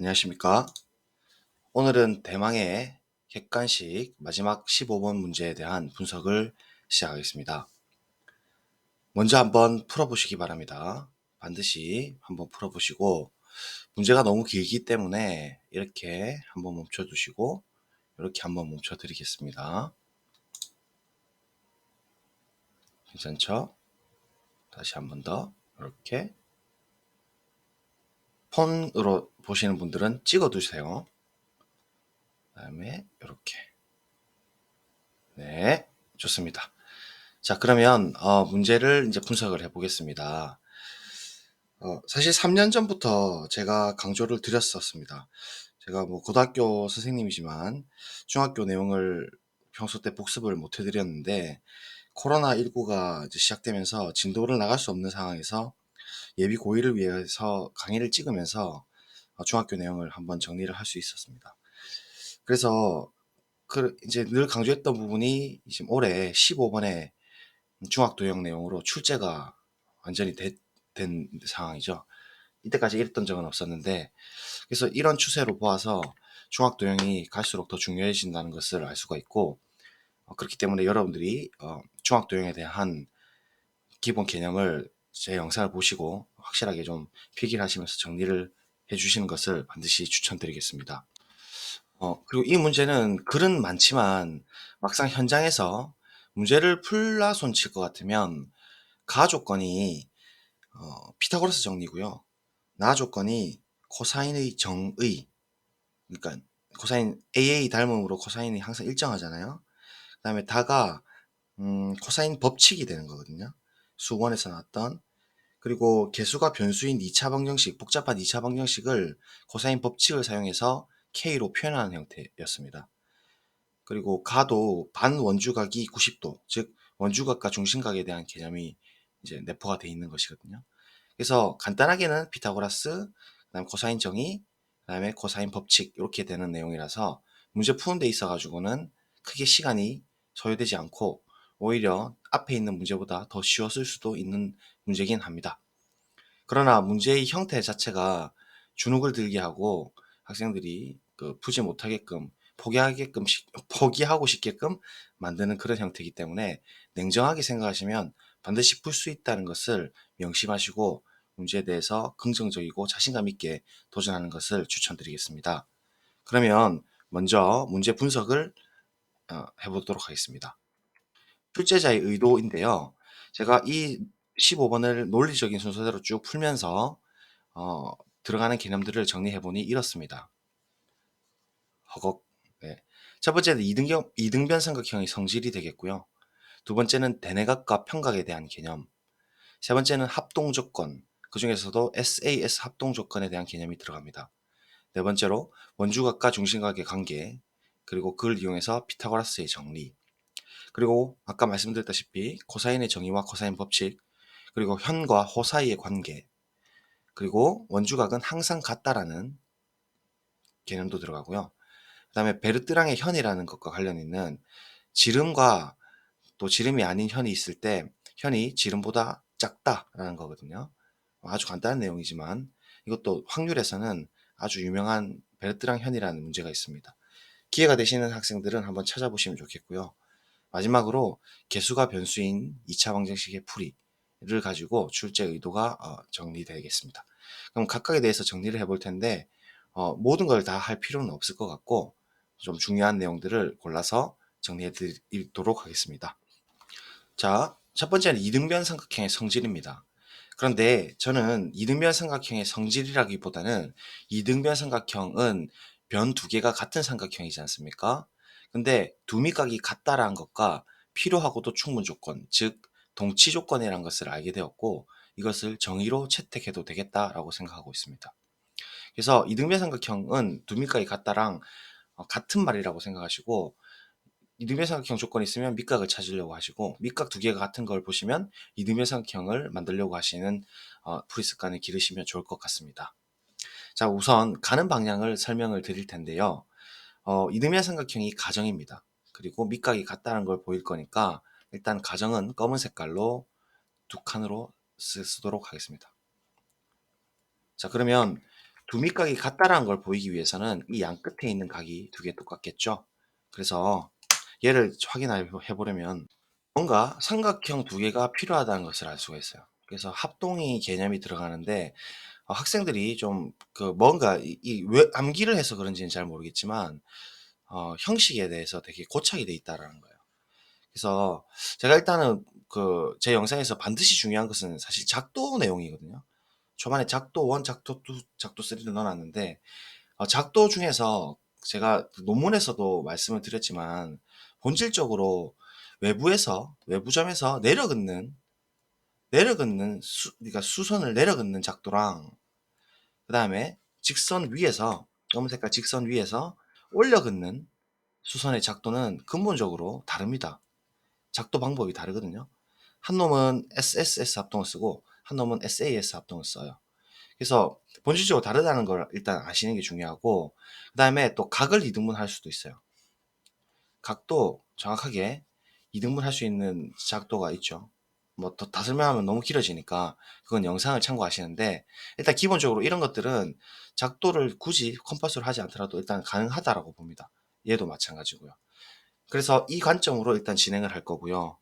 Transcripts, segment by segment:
안녕하십니까. 오늘은 대망의 객관식 마지막 15번 문제에 대한 분석을 시작하겠습니다. 먼저 한번 풀어보시기 바랍니다. 반드시 한번 풀어보시고, 문제가 너무 길기 때문에 이렇게 한번 멈춰두시고, 이렇게 한번 멈춰드리겠습니다. 괜찮죠? 다시 한번 더 이렇게. 폰으로 보시는 분들은 찍어두세요. 그 다음에 이렇게. 네, 좋습니다. 자, 그러면 문제를 이제 분석을 해보겠습니다. 사실 3년 전부터 제가 강조를 드렸었습니다. 제가 뭐 고등학교 선생님이지만 중학교 내용을 평소 때 복습을 못 해드렸는데, 코로나19가 이제 시작되면서 진도를 나갈 수 없는 상황에서 예비 고일을 위해서 강의를 찍으면서 중학교 내용을 한번 정리를 할 수 있었습니다. 그래서 이제 늘 강조했던 부분이 지금 올해 15번에 중학도형 내용으로 출제가 완전히 된 상황이죠. 이때까지 이랬던 적은 없었는데, 그래서 이런 추세로 보아서 중학도형이 갈수록 더 중요해진다는 것을 알 수가 있고, 그렇기 때문에 여러분들이 중학도형에 대한 기본 개념을 제 영상을 보시고 확실하게 좀 필기를 하시면서 정리를 해주시는 것을 반드시 추천드리겠습니다. 그리고 이 문제는 글은 많지만 막상 현장에서 문제를 풀라 손칠 것 같으면 가 조건이 피타고라스 정리고요. 나 조건이 코사인의 정의, 그러니까 코사인 AA 닮음으로 코사인이 항상 일정하잖아요. 그 다음에 다가 코사인 법칙이 되는 거거든요. 수원에서 나왔던. 그리고 개수가 변수인 2차 방정식, 복잡한 2차 방정식을 코사인 법칙을 사용해서 K로 표현하는 형태였습니다. 그리고 가도 반원주각이 90도, 즉 원주각과 중심각에 대한 개념이 이제 내포가 되어 있는 것이거든요. 그래서 간단하게는 피타고라스, 그다음 코사인 정의, 그다음에 코사인 법칙 이렇게 되는 내용이라서 문제 푸는 데 있어 가지고는 크게 시간이 소요되지 않고 오히려 앞에 있는 문제보다 더 쉬웠을 수도 있는 문제긴 합니다. 그러나 문제의 형태 자체가 주눅을 들게 하고 학생들이 푸지 못하게끔 포기하고 싶게끔 만드는 그런 형태이기 때문에 냉정하게 생각하시면 반드시 풀 수 있다는 것을 명심하시고 문제에 대해서 긍정적이고 자신감 있게 도전하는 것을 추천드리겠습니다. 그러면 먼저 문제 분석을 해보도록 하겠습니다. 출제자의 의도인데요. 제가 이 15번을 논리적인 순서대로 쭉 풀면서 어, 들어가는 개념들을 정리해보니 이렇습니다. 허걱. 네. 첫 번째는 이등변 삼각형의 성질이 되겠고요. 두 번째는 대내각과 평각에 대한 개념. 세 번째는 합동 조건. 그 중에서도 SAS 합동 조건에 대한 개념이 들어갑니다. 네 번째로 원주각과 중심각의 관계, 그리고 그걸 이용해서 피타고라스의 정리, 그리고 아까 말씀드렸다시피 코사인의 정의와 코사인 법칙, 그리고 현과 호 사이의 관계, 그리고 원주각은 항상 같다라는 개념도 들어가고요. 그 다음에 베르트랑의 현이라는 것과 관련 있는 지름과 또 지름이 아닌 현이 있을 때 현이 지름보다 작다라는 거거든요. 아주 간단한 내용이지만 이것도 확률에서는 아주 유명한 베르트랑 현이라는 문제가 있습니다. 기회가 되시는 학생들은 한번 찾아보시면 좋겠고요. 마지막으로 개수가 변수인 2차 방정식의 풀이를 가지고 출제 의도가 정리되겠습니다. 그럼 각각에 대해서 정리를 해볼 텐데 모든 걸 다 할 필요는 없을 것 같고 좀 중요한 내용들을 골라서 정리해 드리도록 하겠습니다. 자, 첫 번째는 이등변 삼각형의 성질입니다. 그런데 저는 이등변 삼각형의 성질이라기보다는 이등변 삼각형은 변 두 개가 같은 삼각형이지 않습니까? 근데 두 밑각이 같다라는 것과 필요하고도 충분 조건, 즉 동치 조건이라는 것을 알게 되었고 이것을 정의로 채택해도 되겠다라고 생각하고 있습니다. 그래서 이등변 삼각형은 두 밑각이 같다랑 같은 말이라고 생각하시고 이등변 삼각형 조건이 있으면 밑각을 찾으려고 하시고 밑각 두 개가 같은 걸 보시면 이등변 삼각형을 만들려고 하시는 풀이 습관을 기르시면 좋을 것 같습니다. 자, 우선 가는 방향을 설명을 드릴 텐데요. 이등변 삼각형이 가정입니다. 그리고 밑각이 같다는 걸 보일 거니까 일단 가정은 검은 색깔로 두 칸으로 쓰도록 하겠습니다. 자, 그러면 두밑각이 같다라는 걸 보이기 위해서는 이 양 끝에 있는 각이 두 개 똑같겠죠. 그래서 얘를 확인해 보려면 뭔가 삼각형 두 개가 필요하다는 것을 알 수가 있어요. 그래서 합동이 개념이 들어가는데 학생들이 좀 그 뭔가 왜 암기를 해서 그런지는 잘 모르겠지만 형식에 대해서 되게 고착이 돼 있다라는 거예요. 그래서 제가 일단은 그 제 영상에서 반드시 중요한 것은 사실 작도 내용이거든요. 초반에 작도 1, 작도 2, 작도 3를 넣어 놨는데 작도 중에서 제가 그 논문에서도 말씀을 드렸지만 본질적으로 외부점에서 내려긋는 그러니까 수선을 내려긋는 작도랑 그다음에 직선 위에서 검은 색깔 직선 위에서 올려긋는 수선의 작도는 근본적으로 다릅니다. 작도 방법이 다르거든요. 한 놈은 SSS 합동을 쓰고 한 놈은 SAS 합동을 써요. 그래서 본질적으로 다르다는 걸 일단 아시는 게 중요하고 그다음에 또 각을 이등분할 수도 있어요. 각도 정확하게 이등분할 수 있는 작도가 있죠. 뭐 다 설명하면 너무 길어지니까 그건 영상을 참고하시는데 일단 기본적으로 이런 것들은 작도를 굳이 컴파스로 하지 않더라도 일단 가능하다라고 봅니다. 얘도 마찬가지고요. 그래서 이 관점으로 일단 진행을 할 거고요.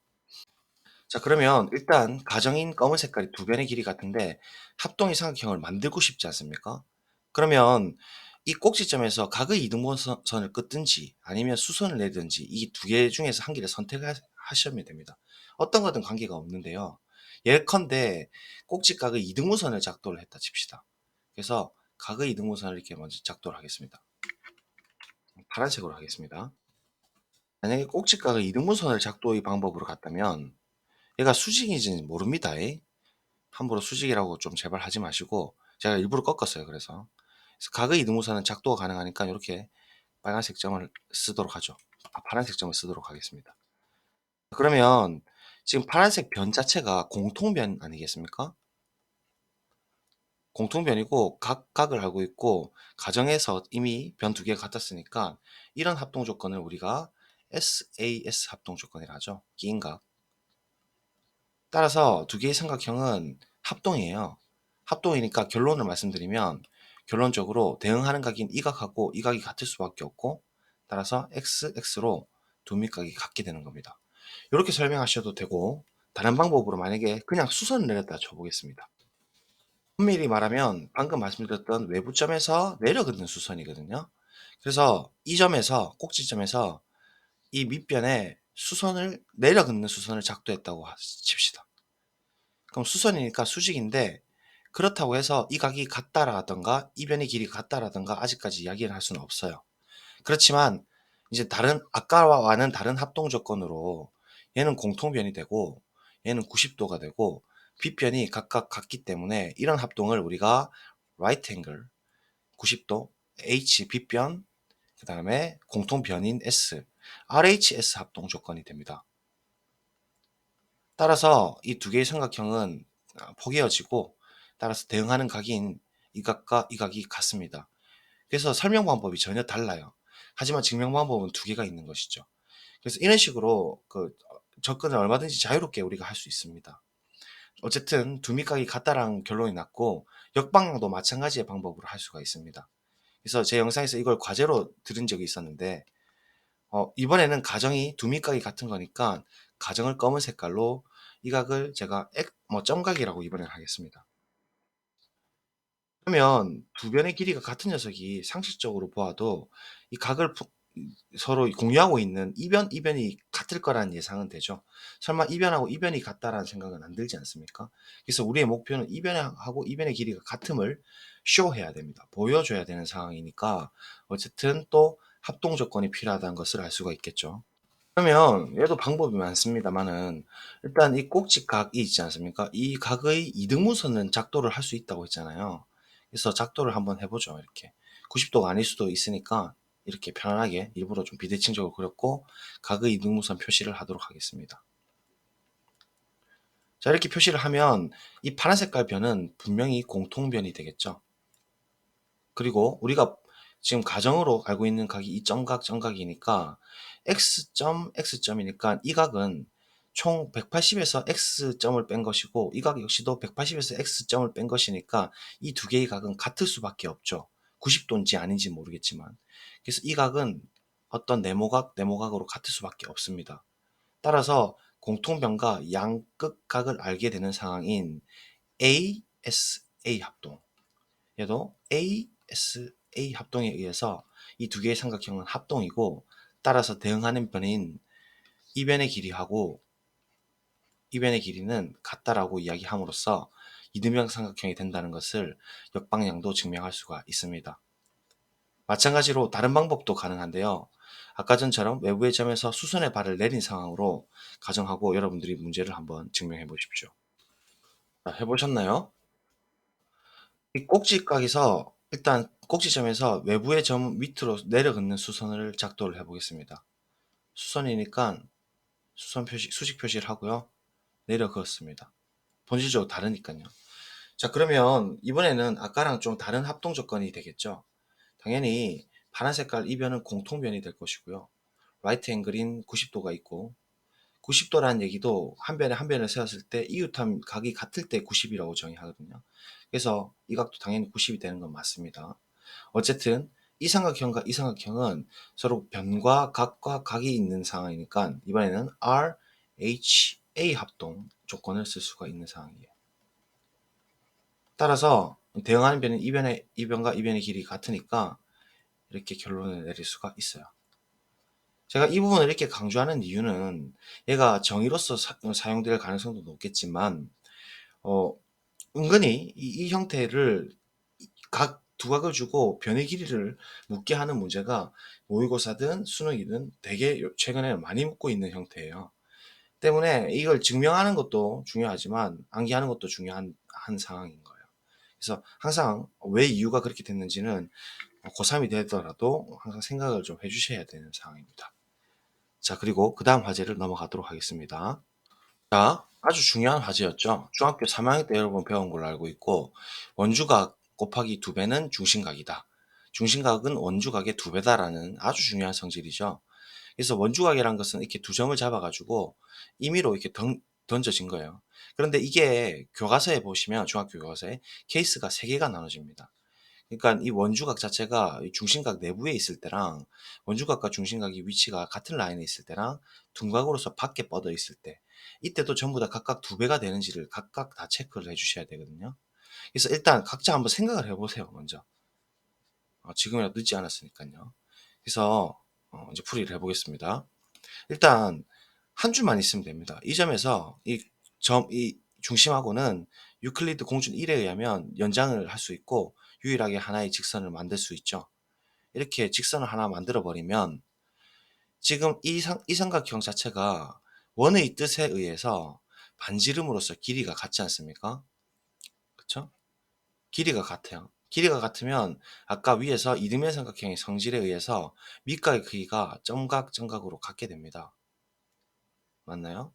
자, 그러면 일단 가정인 검은 색깔이 두 변의 길이 같은데 합동의 삼각형을 만들고 싶지 않습니까? 그러면 이 꼭지점에서 각의 이등분선을 긋든지 아니면 수선을 내든지 이 두 개 중에서 한 개를 선택하시면 됩니다. 어떤 거든 관계가 없는데요. 예컨대 꼭지각의 이등분선을 작도를 했다 칩시다. 그래서 각의 이등분선을 이렇게 먼저 작도를 하겠습니다. 파란색으로 하겠습니다. 만약에 꼭지각의 이등분선을 작도의 방법으로 갔다면 얘가 수직인지는 모릅니다. 함부로 수직이라고 좀 제발 하지 마시고 제가 일부러 꺾었어요. 그래서 각의 이등분선은 작도가 가능하니까 이렇게 빨간색 점을 쓰도록 하죠. 파란색 점을 쓰도록 하겠습니다. 그러면 지금 파란색 변 자체가 공통변 아니겠습니까? 공통변이고 각을 알고 있고 가정에서 이미 변 두 개가 같았으니까 이런 합동 조건을 우리가 SAS 합동 조건이라 하죠. 끼인각. 따라서 두 개의 삼각형은 합동이에요. 합동이니까 결론을 말씀드리면 결론적으로 대응하는 각인 이 각하고 이 각이 같을 수밖에 없고 따라서 XX로 두 밑각이 같게 되는 겁니다. 이렇게 설명하셔도 되고 다른 방법으로 만약에 그냥 수선을 내렸다 쳐보겠습니다. 엄밀히 말하면 방금 말씀드렸던 외부점에서 내려긋는 수선이거든요. 그래서 이 점에서 꼭지점에서 이 밑변에 수선을 내려긋는 수선을 작도했다고 칩시다. 그럼 수선이니까 수직인데 그렇다고 해서 이 각이 같다라던가 이 변의 길이가 같다라던가 아직까지 이야기를 할 수는 없어요. 그렇지만 이제 다른 아까와는 다른 합동 조건으로 얘는 공통변이 되고 얘는 90도가 되고 빗변이 각각 같기 때문에 이런 합동을 우리가 right angle 90도 H 빗변 그 다음에 공통변인 S RHS 합동 조건이 됩니다. 따라서 이 두 개의 삼각형은 포개어지고 따라서 대응하는 각인 이 각과 이 각이 같습니다. 그래서 설명 방법이 전혀 달라요. 하지만 증명 방법은 두 개가 있는 것이죠. 그래서 이런 식으로 그 접근을 얼마든지 자유롭게 우리가 할 수 있습니다. 어쨌든 두 밑각이 같다라는 결론이 났고 역방향도 마찬가지의 방법으로 할 수가 있습니다. 그래서 제 영상에서 이걸 과제로 들은 적이 있었는데 이번에는 가정이 두 밑각이 같은 거니까 가정을 검은 색깔로 이 각을 제가 점각이라고 이번에는 하겠습니다. 그러면 두 변의 길이가 같은 녀석이 상식적으로 보아도 이 각을 서로 공유하고 있는 이 변이 같을 거라는 예상은 되죠. 설마 이 변하고 이 변이 같다라는 생각은 안 들지 않습니까? 그래서 우리의 목표는 이 변하고 이 변의 길이가 같음을 쇼해야 됩니다. 보여줘야 되는 상황이니까 어쨌든 또 합동 조건이 필요하다는 것을 알 수가 있겠죠. 그러면 얘도 방법이 많습니다만은 일단 이 꼭지각이 있지 않습니까? 이 각의 이등분선은 작도를 할 수 있다고 했잖아요. 그래서 작도를 한번 해보죠. 이렇게 90도가 아닐 수도 있으니까 이렇게 편안하게 일부러 좀 비대칭적으로 그렸고 각의 이등분선 표시를 하도록 하겠습니다. 자, 이렇게 표시를 하면 이 파란 색깔 변은 분명히 공통변이 되겠죠. 그리고 우리가 지금 가정으로 알고 있는 각이 이 점각이니까 x점 x점이니까 이 각은 총 180에서 x점을 뺀 것이고 이 각 역시도 180에서 x점을 뺀 것이니까 이 두 개의 각은 같을 수밖에 없죠. 90도인지 아닌지 모르겠지만. 그래서 이 각은 어떤 네모각으로 같을 수밖에 없습니다. 따라서 공통변과 양끝각을 알게 되는 상황인 ASA 합동, 얘도 ASA 합동에 의해서 이 두 개의 삼각형은 합동이고 따라서 대응하는 변인 이 변의 길이하고 이 변의 길이는 같다라고 이야기함으로써 이등변 삼각형이 된다는 것을 역방향도 증명할 수가 있습니다. 마찬가지로 다른 방법도 가능한데요. 아까 전처럼 외부의 점에서 수선의 발을 내린 상황으로 가정하고 여러분들이 문제를 한번 증명해 보십시오. 자, 해보셨나요? 이 꼭지각에서 일단 꼭지점에서 외부의 점 밑으로 내려 긋는 수선을 작도를 해보겠습니다. 수선이니까 수선 표시, 수직 표시를 하고요. 내려 그었습니다. 본질적으로 다르니까요. 자, 그러면 이번에는 아까랑 좀 다른 합동 조건이 되겠죠. 당연히 파란 색깔 이 변은 공통변이 될 것이고요. 라이트 앵글인 90도가 있고 90도라는 얘기도 한 변에 한 변을 세웠을 때 이웃한 각이 같을 때 90이라고 정의하거든요. 그래서 이 각도 당연히 90이 되는 건 맞습니다. 어쨌든 이 삼각형과 이 삼각형은 서로 변과 각과 각이 있는 상황이니까 이번에는 RHA 합동 조건을 쓸 수가 있는 상황이에요. 따라서 대응하는 변은 이 변과 이 변의 길이 같으니까 이렇게 결론을 내릴 수가 있어요. 제가 이 부분을 이렇게 강조하는 이유는 얘가 정의로서 사용될 가능성도 높겠지만 어, 은근히 이 형태를 각 두 각을 주고 변의 길이를 묻게 하는 문제가 모의고사든 수능이든 되게 최근에 많이 묻고 있는 형태예요. 때문에 이걸 증명하는 것도 중요하지만 암기하는 것도 중요한 상황인 거예요. 그래서 항상 왜 이유가 그렇게 됐는지는 고3이 되더라도 항상 생각을 좀 해주셔야 되는 상황입니다. 자, 그리고 그 다음 화제를 넘어가도록 하겠습니다. 자, 아주 중요한 화제였죠. 중학교 3학년 때 여러분 배운 걸로 알고 있고, 원주각 곱하기 2배는 중심각이다. 중심각은 원주각의 2배다라는 아주 중요한 성질이죠. 그래서 원주각이라는 것은 이렇게 두 점을 잡아가지고 임의로 이렇게 던져진 거예요. 그런데 이게 교과서에 보시면 중학교 교과서에 케이스가 3개가 나눠집니다. 그러니까 이 원주각 자체가 중심각 내부에 있을 때랑 원주각과 중심각이 위치가 같은 라인에 있을 때랑 둔각으로서 밖에 뻗어 있을 때 이때도 전부 다 각각 2배가 되는지를 각각 다 체크를 해 주셔야 되거든요. 그래서 일단 각자 한번 생각을 해 보세요, 먼저. 지금이라도 늦지 않았으니까요. 그래서 이제 풀이를 해 보겠습니다. 일단 한 줄만 있으면 됩니다. 이 점에서 이 중심하고는 유클리드 공준 1에 의하면 연장을 할 수 있고 유일하게 하나의 직선을 만들 수 있죠. 이렇게 직선을 하나 만들어 버리면 지금 이 삼각형 자체가 원의 뜻에 의해서 반지름으로서 길이가 같지 않습니까? 그쵸? 길이가 같아요. 길이가 같으면 아까 위에서 이등변 삼각형의 성질에 의해서 밑각의 크기가 점각으로 같게 됩니다. 맞나요?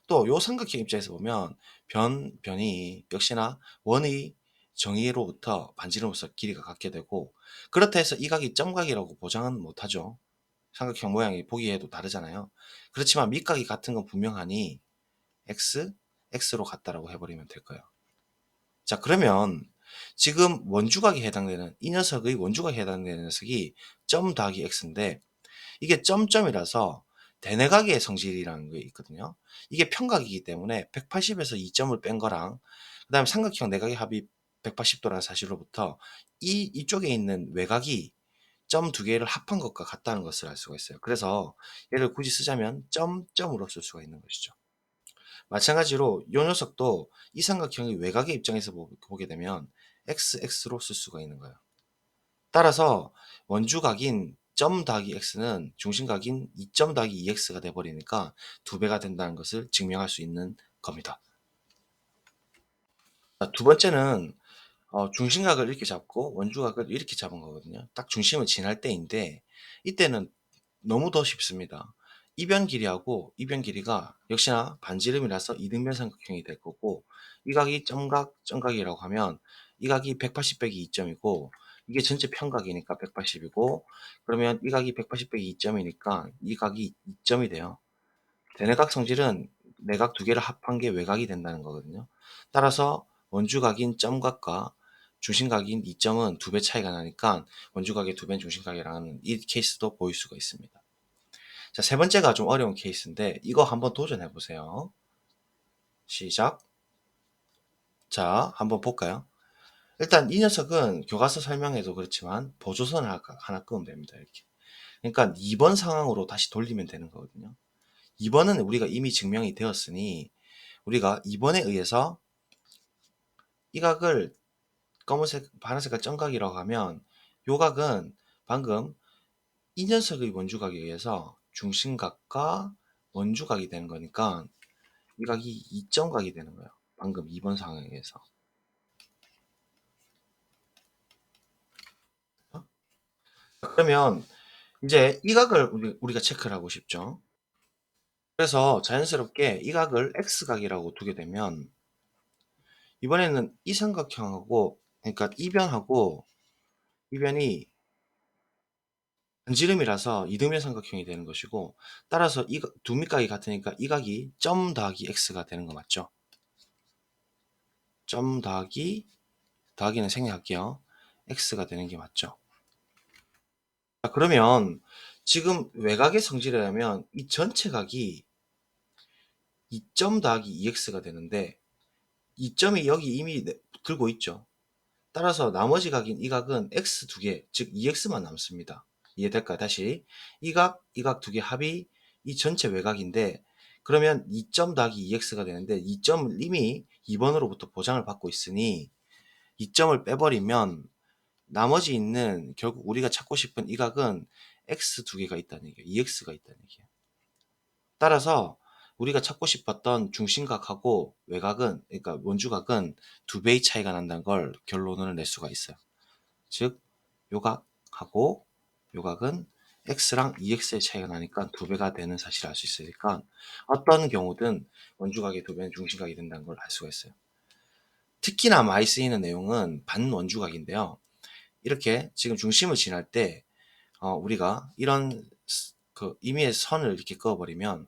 또 요 삼각형 입장에서 보면 변이 역시나 원의 정의로부터 반지름으로서 길이가 같게 되고 그렇다 해서 이 각이 점각이라고 보장은 못하죠. 삼각형 모양이 보기에도 다르잖아요. 그렇지만 밑각이 같은 건 분명하니 x로 같다라고 해버리면 될 거예요. 자, 그러면 지금 원주각에 해당되는 이 녀석의 원주각에 해당되는 녀석이 점 더하기 x인데 이게 점점이라서 대내각의 성질이라는 게 있거든요. 이게 평각이기 때문에 180에서 2점을 뺀 거랑 그다음에 삼각형 내각의 합이 180도라는 사실로부터 이쪽에 있는 외곽이 점 두 개를 합한 것과 같다는 것을 알 수가 있어요. 그래서 얘를 굳이 쓰자면 점으로 쓸 수가 있는 것이죠. 마찬가지로 이 녀석도 이 삼각형의 외곽의 입장에서 보게 되면 x로 쓸 수가 있는 거예요. 따라서 원주각인 점 더하기 x는 중심각인 2점 더하기 2x가 돼버리니까 2배가 된다는 것을 증명할 수 있는 겁니다. 두 번째는 중심각을 이렇게 잡고 원주각을 이렇게 잡은 거거든요. 딱 중심을 지날 때인데 이때는 너무 더 쉽습니다. 이변 길이하고 이변 길이가 역시나 반지름이라서 이등변 삼각형이 될 거고 이 각이 점각이라고 하면 이 각이 180 빼기 2점이고 이게 전체 평각이니까 180이고 그러면 이 각이 180 빼기 2점이니까 이 각이 2점이 돼요. 대내각 성질은 내각 두 개를 합한 게 외곽이 된다는 거거든요. 따라서 원주각인 점각과 중심각인 이 점은 두 배 차이가 나니까 원주각의 두 배인 중심각이라는 이 케이스도 보일 수가 있습니다. 자, 세 번째가 좀 어려운 케이스인데 이거 한번 도전해 보세요. 시작. 자, 한번 볼까요? 일단 이 녀석은 교과서 설명에도 그렇지만 보조선을 하나 끄면 됩니다. 이렇게. 그러니까 2번 상황으로 다시 돌리면 되는 거거든요. 2번은 우리가 이미 증명이 되었으니 우리가 2번에 의해서 이 각을 검은색, 파란색깔 점각이라고 하면 요 각은 방금 이 녀석의 원주각에 의해서 중심각과 원주각이 되는 거니까 이 각이 이점각이 되는 거예요. 방금 2번 상황에 의해서. 그러면 이제 이 각을 우리가 체크를 하고 싶죠. 그래서 자연스럽게 이 각을 X각이라고 두게 되면 이번에는 이 삼각형하고 그러니까 이변하고 이변이 반지름이라서 이등변 삼각형이 되는 것이고 따라서 이 두 밑각이 같으니까 이 각이 점 더하기 X가 되는 거 맞죠? 점 더하기는 생략할게요. X가 되는 게 맞죠? 자, 그러면 지금 외곽의 성질이라면 이 전체 각이 2점 더하기 2X가 되는데 이 점이 여기 이미 들고 있죠. 따라서 나머지 각인 이 각은 x 두 개, 즉 2x만 남습니다. 이해될까요? 다시 이 각, 이 각 두 개 합이 이 전체 외곽인데 그러면 2점 더하기 2x가 되는데 이 점을 이미 2번으로부터 보장을 받고 있으니 이 점을 빼버리면 나머지 있는 결국 우리가 찾고 싶은 이 각은 x 두 개가 있다는 얘기예요. 2x가 있다는 얘기예요. 따라서 우리가 찾고 싶었던 중심각하고 외곽은 그러니까 원주각은 두 배의 차이가 난다는 걸 결론을 낼 수가 있어요. 즉 요각하고 요각은 x랑 2x의 차이가 나니까 두 배가 되는 사실을 알 수 있으니까 어떤 경우든 원주각의 두 배는 중심각이 된다는 걸 알 수가 있어요. 특히나 많이 쓰이는 내용은 반원주각인데요. 이렇게 지금 중심을 지날 때 우리가 이런 그 임의의 선을 이렇게 그어버리면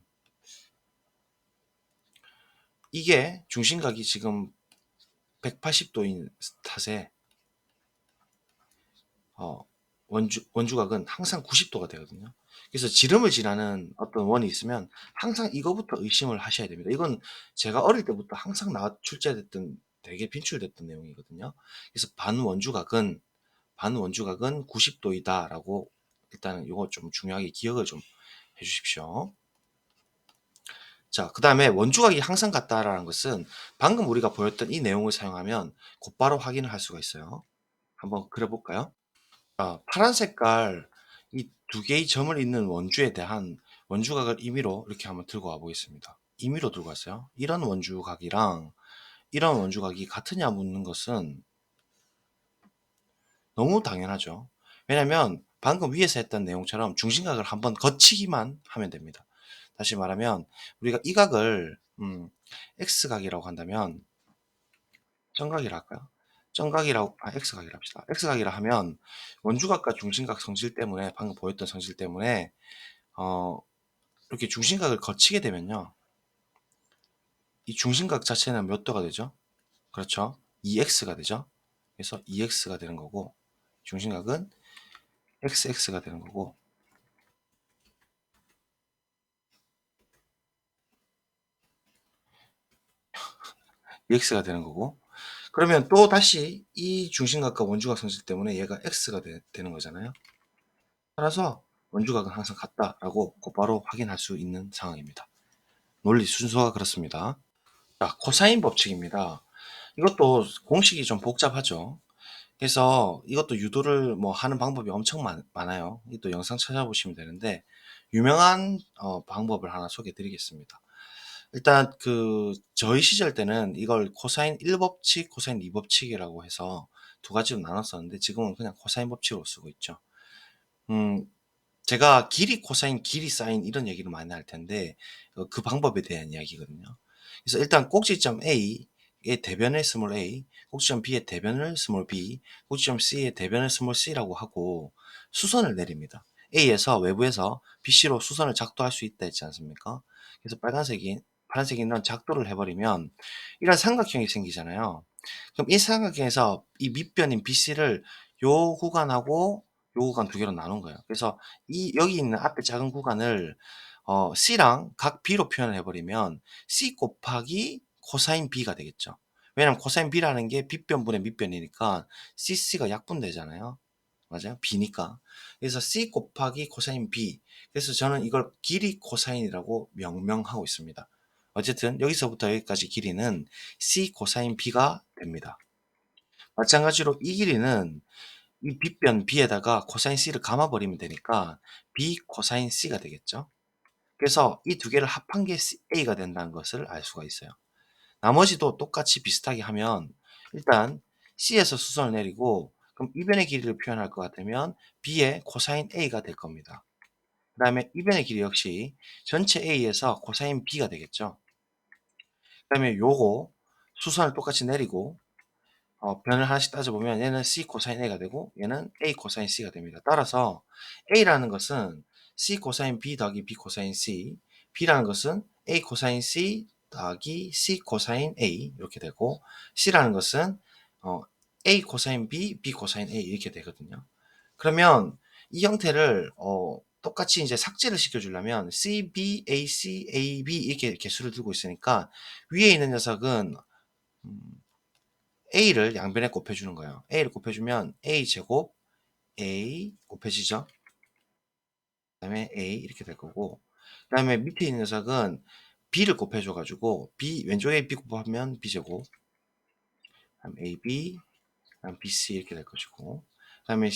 이게 중심각이 지금 180도인 탓에 원주각은 항상 90도가 되거든요. 그래서 지름을 지나는 어떤 원이 있으면 항상 이거부터 의심을 하셔야 됩니다. 이건 제가 어릴 때부터 항상 출제됐던 되게 빈출됐던 내용이거든요. 그래서 반원주각은 90도이다라고 일단은 이거 좀 중요하게 기억을 좀 해주십시오. 자, 그 다음에 원주각이 항상 같다라는 것은 방금 우리가 보였던 이 내용을 사용하면 곧바로 확인을 할 수가 있어요. 한번 그려볼까요? 파란 색깔 이 두 개의 점을 잇는 원주에 대한 원주각을 임의로 이렇게 한번 들고 와 보겠습니다. 임의로 들고 왔어요. 이런 원주각이랑 이런 원주각이 같으냐 묻는 것은 너무 당연하죠. 왜냐면 방금 위에서 했던 내용처럼 중심각을 한번 거치기만 하면 됩니다. 다시 말하면 우리가 이 각을 X각이라고 한다면 정각이라 할까요? X각이라 합시다. X각이라 하면 원주각과 중심각 성질 때문에 방금 보였던 성질 때문에 어, 이렇게 중심각을 거치게 되면요. 이 중심각 자체는 몇 도가 되죠? 그렇죠. 2x가 되죠. 그래서 2x가 되는 거고 중심각은 xx가 되는 거고 2x가 되는 거고 그러면 또 다시 이 중심각과 원주각 성질 때문에 얘가 x가 되는 거잖아요. 따라서 원주각은 항상 같다라고 곧바로 확인할 수 있는 상황입니다. 논리 순서가 그렇습니다. 자, 코사인 법칙입니다. 이것도 공식이 좀 복잡하죠. 그래서 이것도 유도를 뭐 하는 방법이 엄청 많아요. 이것도 영상 찾아보시면 되는데 유명한 방법을 하나 소개해 드리겠습니다. 일단 저희 시절 때는 이걸 코사인 1법칙, 코사인 2법칙이라고 해서 두 가지로 나눴었는데 지금은 그냥 코사인 법칙으로 쓰고 있죠. 음, 제가 길이 코사인, 길이 사인 이런 얘기를 많이 할 텐데 그 방법에 대한 이야기거든요. 그래서 일단 꼭지점 A의 대변을 스몰 a, 꼭지점 B의 대변을 스몰 b, 꼭지점 C의 대변을 스몰 c라고 하고 수선을 내립니다. A에서 외부에서 BC로 수선을 작도할 수 있다 했지 않습니까? 그래서 파란색이 있는 작도를 해버리면 이런 삼각형이 생기잖아요. 그럼 이 삼각형에서 이 밑변인 BC를 요 구간하고 요 구간 두 개로 나눈 거예요. 그래서 이 여기 있는 앞에 작은 구간을 C랑 각 B로 표현을 해버리면 C 곱하기 코사인 B가 되겠죠. 왜냐면 코사인 B라는 게 빗변분의 밑변이니까 CC가 약분되잖아요. 맞아요? B니까. 그래서 C 곱하기 코사인 B. 그래서 저는 이걸 길이 코사인이라고 명명하고 있습니다. 어쨌든 여기서부터 여기까지 길이는 C 코사인 B가 됩니다. 마찬가지로 이 길이는 이 빗변 B에다가 코사인 C를 감아버리면 되니까 B 코사인 C가 되겠죠. 그래서 이 두 개를 합한 게 A가 된다는 것을 알 수가 있어요. 나머지도 똑같이 비슷하게 하면 일단 C에서 수선을 내리고 그럼 이 변의 길이를 표현할 것 같으면 B의 코사인 A가 될 겁니다. 그 다음에 이 변의 길이 역시 전체 A에서 코사인 B가 되겠죠. 그 다음에 요거 수선을 똑같이 내리고 변을 하나씩 따져보면 얘는 C 코사인 A가 되고 얘는 A 코사인 C가 됩니다. 따라서 A라는 것은 C 코사인 B 더하기 B 코사인 C, B라는 것은 A 코사인 C 더하기 C 코사인 A 이렇게 되고 C라는 것은 A 코사인 B, B 코사인 A 이렇게 되거든요. 그러면 이 형태를 똑같이 이제 삭제를 시켜주려면 C, B, A, C, A, B 이렇게 개수를 두고 있으니까 위에 있는 녀석은 A를 양변에 곱해주는 거예요. A를 곱해주면 A제곱 A 곱해지죠. 그 다음에 A 이렇게 될 거고 그 다음에 밑에 있는 녀석은 B를 곱해줘가지고 B 왼쪽에 B 곱하면 B제곱 다음 AB 다음 BC 이렇게 될 것이고 그 다음에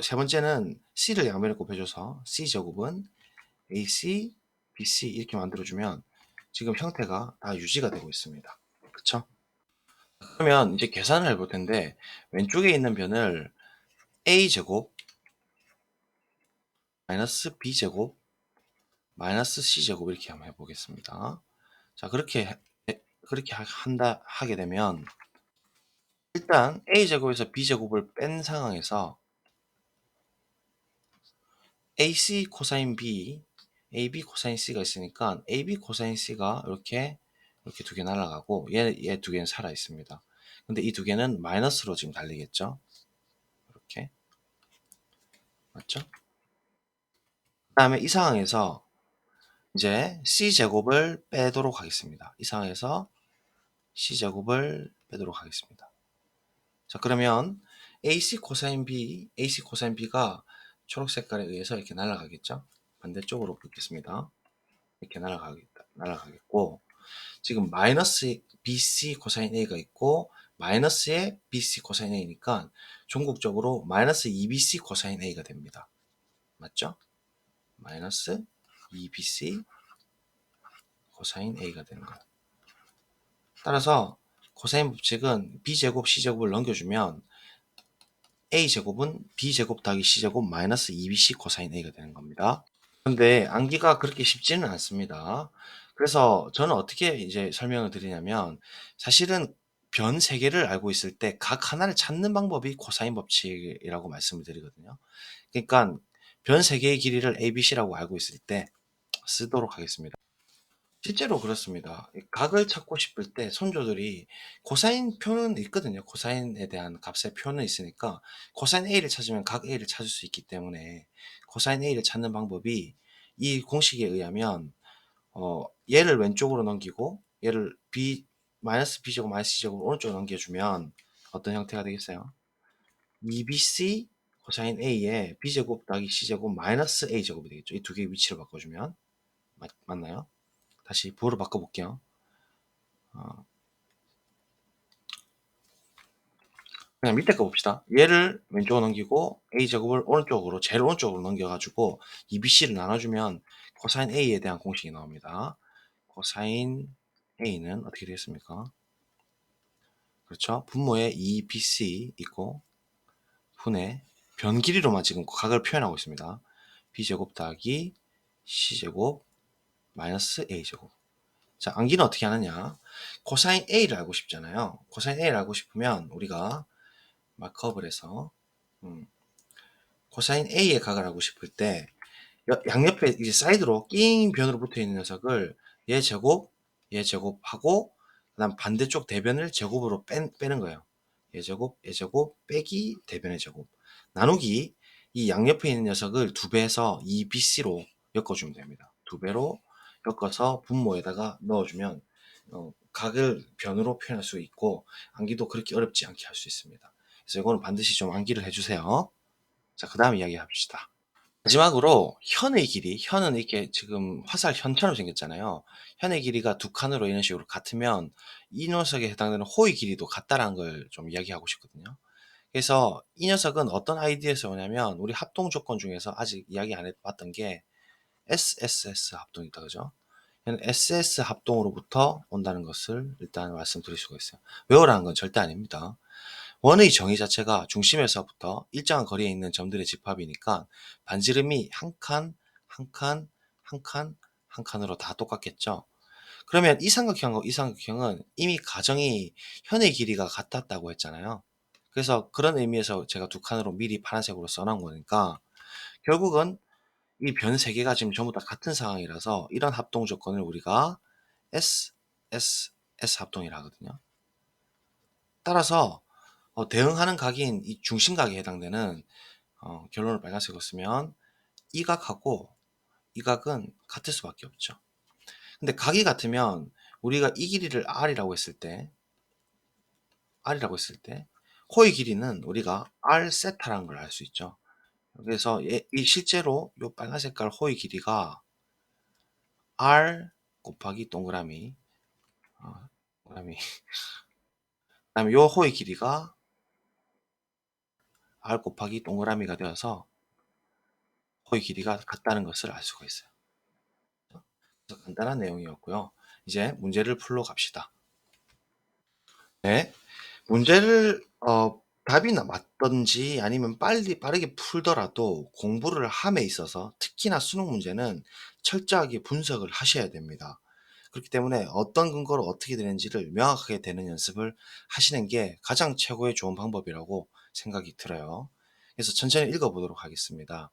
세 번째는 C를 양변에 곱해줘서 C제곱은 AC, BC 이렇게 만들어주면 지금 형태가 다 유지가 되고 있습니다. 그쵸? 그러면 이제 계산을 해볼 텐데 왼쪽에 있는 변을 A제곱 마이너스 B제곱 마이너스 C제곱 이렇게 한번 해보겠습니다. 자, 그렇게 하게 되면 일단 A제곱에서 B제곱을 뺀 상황에서 AC 코사인 B, AB 코사인 C가 있으니까 AB 코사인 C가 이렇게 두 개 날아가고 얘 두 개는 살아 있습니다. 근데 이 두 개는 마이너스로 지금 달리겠죠? 이렇게. 맞죠? 그 다음에 이 상황에서 이제 C제곱을 빼도록 하겠습니다. 이 상황에서 C제곱을 빼도록 하겠습니다. 자, 그러면 AC 코사인 B, AC 코사인 B가 초록 색깔에 의해서 이렇게 날아가겠죠? 반대쪽으로 붓겠습니다. 이렇게 날아가겠고, 지금 마이너스 BC 코사인 A가 있고, 마이너스의 BC 코사인 A니까 종국적으로 마이너스 2BC 코사인 A가 됩니다. 맞죠? 마이너스 2BC 코사인 A가 되는 거예요. 따라서 코사인 법칙은 B제곱 C제곱을 넘겨주면 A제곱은 B제곱 더하기 C제곱 마이너스 2BC 코사인 A가 되는 겁니다. 그런데 암기가 그렇게 쉽지는 않습니다. 그래서 저는 어떻게 이제 설명을 드리냐면 사실은 변 3개를 알고 있을 때 각 하나를 찾는 방법이 코사인 법칙이라고 말씀을 드리거든요. 그러니까 변 3개의 길이를 ABC라고 알고 있을 때 쓰도록 하겠습니다. 실제로 그렇습니다. 각을 찾고 싶을 때 손조들이 코사인 표는 있거든요. 코사인에 대한 값의 표는 있으니까 코사인 A를 찾으면 각 A를 찾을 수 있기 때문에 코사인 A를 찾는 방법이 이 공식에 의하면 얘를 왼쪽으로 넘기고 얘를 마이너스 B제곱 마이너스 C제곱 오른쪽으로 넘겨주면 어떤 형태가 되겠어요? 2BC 코사인 A에 B제곱 더하기 C제곱 마이너스 A제곱이 되겠죠. 이 두 개의 위치를 바꿔주면 맞나요? 다시 부호로 바꿔볼게요. 그냥 밑에 거 봅시다. 얘를 왼쪽으로 넘기고 A제곱을 오른쪽으로 제일 오른쪽으로 넘겨가지고 2BC를 나눠주면 코사인 A에 대한 공식이 나옵니다. 코사인 A는 어떻게 되겠습니까? 그렇죠? 분모에 2BC 있고 분의 변 길이로만 지금 각을 표현하고 있습니다. B제곱 더하기 C제곱 마이너스 A제곱. 자, 암기는 어떻게 하느냐? 코사인 A를 알고 싶잖아요. 코사인 A를 알고 싶으면 우리가 마크업을 해서 코사인 A의 각을 알고 싶을 때 양옆에 이제 사이드로 낑 변으로 붙어 있는 녀석을 얘 제곱 얘 제곱하고 그다음 반대쪽 대변을 제곱으로 빼는 거예요. 얘 제곱, 얘 제곱 빼기 대변의 제곱. 나누기 이 양옆에 있는 녀석을 2배해서 2bc로 엮어주면 됩니다. 2배로 엮어서 분모에다가 넣어주면 각을 변으로 표현할 수 있고 암기도 그렇게 어렵지 않게 할 수 있습니다. 그래서 이거는 반드시 좀 암기를 해주세요. 자, 그 다음 이야기합시다. 마지막으로 현의 길이, 현은 이렇게 지금 화살 현처럼 생겼잖아요. 현의 길이가 두 칸으로 이런 식으로 같으면 이 녀석에 해당되는 호의 길이도 같다라는 걸 좀 이야기하고 싶거든요. 그래서 이 녀석은 어떤 아이디에서 오냐면 우리 합동 조건 중에서 아직 이야기 안 해봤던 게 SSS 합동이다, 그죠? SS 합동으로부터 온다는 것을 일단 말씀드릴 수가 있어요. 외워라는 건 절대 아닙니다. 원의 정의 자체가 중심에서부터 일정한 거리에 있는 점들의 집합이니까 반지름이 한 칸, 한 칸, 한 칸, 한 칸으로 다 똑같겠죠. 그러면 이삼각형과 이삼각형은 이미 가정이 현의 길이가 같았다고 했잖아요. 그래서 그런 의미에서 제가 두 칸으로 미리 파란색으로 써놓은 거니까 결국은 이 변 세 개가 지금 전부 다 같은 상황이라서 이런 합동 조건을 우리가 S, S, S 합동이라 하거든요. 따라서 대응하는 각인 이 중심각에 해당되는 결론을 빨간색으로 쓰면 이 각하고 이 각은 같을 수밖에 없죠. 근데 각이 같으면 우리가 이 길이를 R이라고 했을 때 호의 길이는 우리가 R 세타라는 걸 알 수 있죠. 그래서 이 실제로 이 빨간 색깔 호의 길이가 R 곱하기 동그라미, 동그라미. 그다음에 요 호의 길이가 R 곱하기 동그라미가 되어서 호의 길이가 같다는 것을 알 수가 있어요. 그래서 간단한 내용이었고요. 이제 문제를 풀러 갑시다. 네. 문제를 답이나 맞든지 아니면 빠르게 풀더라도 공부를 함에 있어서 특히나 수능 문제는 철저하게 분석을 하셔야 됩니다. 그렇기 때문에 어떤 근거로 어떻게 되는지를 명확하게 되는 연습을 하시는 게 가장 최고의 좋은 방법이라고 생각이 들어요. 그래서 천천히 읽어보도록 하겠습니다.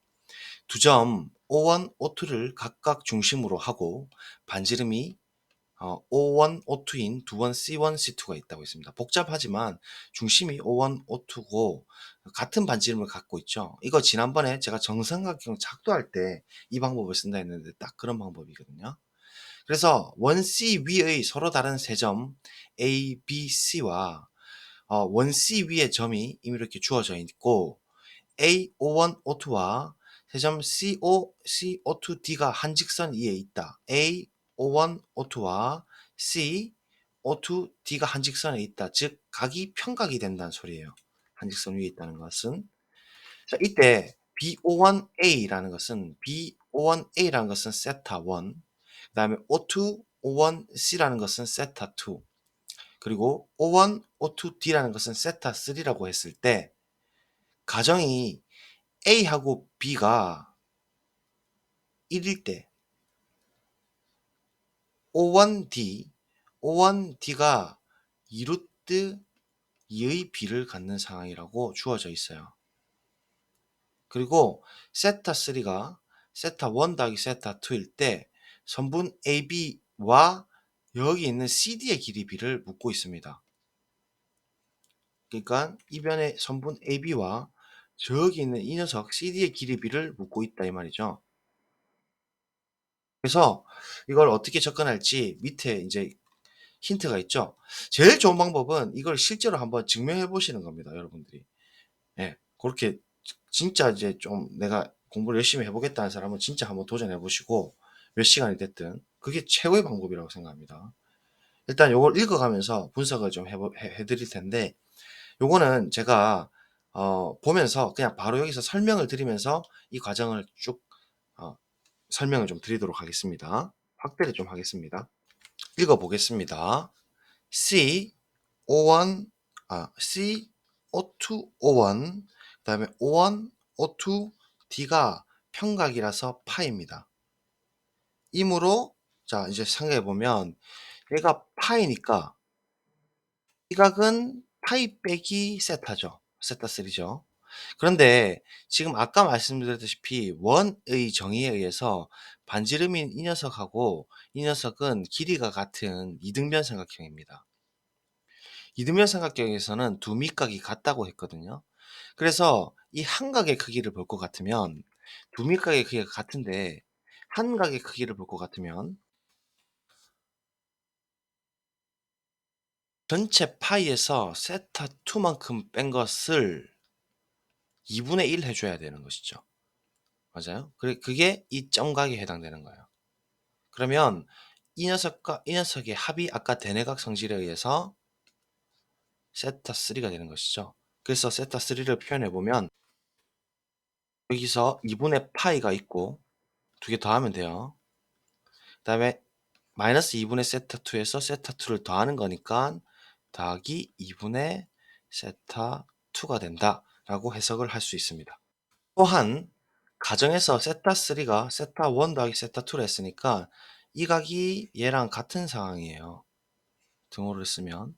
두 점 O1, O2를 각각 중심으로 하고 반지름이 O1, O2인 두 번 C1, C2가 있다고 있습니다. 복잡하지만 중심이 O1, O2고 같은 반지름을 갖고 있죠. 이거 지난번에 제가 정삼각형 작도할 때 이 방법을 쓴다 했는데 딱 그런 방법이거든요. 그래서 원C 위의 서로 다른 세 점 A, B, C와 원C 위의 점이 이미 이렇게 주어져 있고 A, O1, O2와 세점 CO, CO2D가 한 직선 위에 있다. A, O1, O2와 C, O2D가 한 직선에 있다. 즉 각이 평각이 된다는 소리예요. 한 직선 위에 있다는 것은. 자, 이때 BO1A라는 것은 BO1A라는 것은 세타 1, 그다음에 O2, O1C라는 것은 세타 2, 그리고 O1, O2D라는 것은 세타 3라고 했을 때 가정이 A하고 B가 1일 때 O1D, O1D가 2루트 2의 B를 갖는 상황이라고 주어져 있어요. 그리고 세타 3가 세타 1 더하기 세타 2일 때 선분 AB와 여기 있는 CD의 길이 B를 묻고 있습니다. 그러니까 이 변의 선분 AB와 저기 있는 이 녀석 CD의 길이 B를 묻고 있다 이 말이죠. 그래서 이걸 어떻게 접근할지 밑에 이제 힌트가 있죠. 제일 좋은 방법은 이걸 실제로 한번 증명해 보시는 겁니다, 여러분들이. 예. 그렇게 진짜 이제 좀 내가 공부를 열심히 해보겠다는 사람은 진짜 한번 도전해 보시고 몇 시간이 됐든 그게 최고의 방법이라고 생각합니다. 일단 요걸 읽어가면서 분석을 좀 해드릴 텐데 요거는 제가 보면서 그냥 바로 여기서 설명을 드리면서 이 과정을 쭉 어, 설명을 좀 드리도록 하겠습니다. 확대를 좀 하겠습니다. 읽어보겠습니다. C, O1, C, O2, O1, 그 다음에 O1, O2, D가 평각이라서 파입니다. 이므로, 자, 이제 생각해보면, 얘가 파이니까, 이 각은 파이 빼기 세타죠. 세타 3죠. 그런데 지금 아까 말씀드렸다시피 원의 정의에 의해서 반지름인 이 녀석하고 이 녀석은 길이가 같은 이등변 삼각형입니다. 이등변 삼각형에서는 두 밑각이 같다고 했거든요. 그래서 이 한 각의 크기를 볼 것 같으면 두 밑각의 크기가 같은데 한 각의 크기를 볼 것 같으면 전체 파이에서 세타 2 만큼 뺀 것을 2분의 1 해 줘야 되는 것이죠. 맞아요? 그게 이 점각에 해당되는 거예요. 그러면 이 녀석과 이 녀석의 합이 아까 대내각 성질에 의해서 세타 3가 되는 것이죠. 그래서 세타 3를 표현해 보면 여기서 2분의 파이가 있고 두 개 더하면 돼요. 그다음에 마이너스 2분의 세타 2에서 세타 2를 더하는 거니까 더하기 2분의 세타 2가 된다라고 해석을 할 수 있습니다. 또한 가정에서 세타 3가 세타 1 더하기 세타 2를 했으니까 이 각이 얘랑 같은 상황이에요. 등호를 쓰면.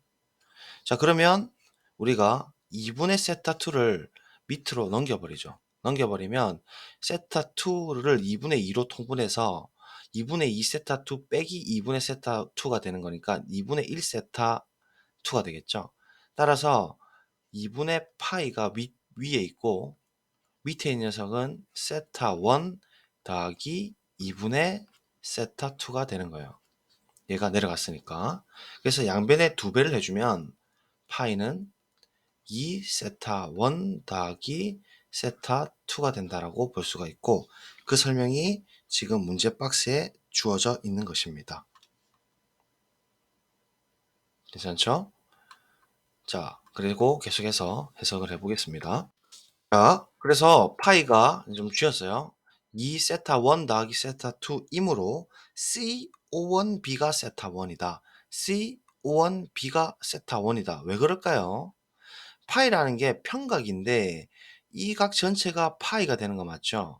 자, 그러면 우리가 2분의 세타 2를 밑으로 넘겨버리죠. 넘겨버리면 세타 2를 2분의 2로 통분해서 2분의 2 세타 2 빼기 2분의 세타 2가 되는 거니까 2분의 1 세타 2가 되겠죠. 따라서 2분의 파이가 위에 있고 밑에 있는 녀석은 세타 1 더하기 2분의 세타 2가 되는 거예요. 얘가 내려갔으니까. 그래서 양변에 두 배를 해주면 파이는 2 세타 1 더하기 세타 2가 된다라고 볼 수가 있고 그 설명이 지금 문제 박스에 주어져 있는 것입니다. 괜찮죠? 자, 그리고 계속해서 해석을 해보겠습니다. 자, 그래서 파이가 좀 쥐었어요. 2 세타 1 더하기 세타 2이므로 C51B가 세타 1이다. C51B가 세타 1이다. 왜 그럴까요? 파이라는 게 평각인데 이 각 전체가 파이가 되는 거 맞죠?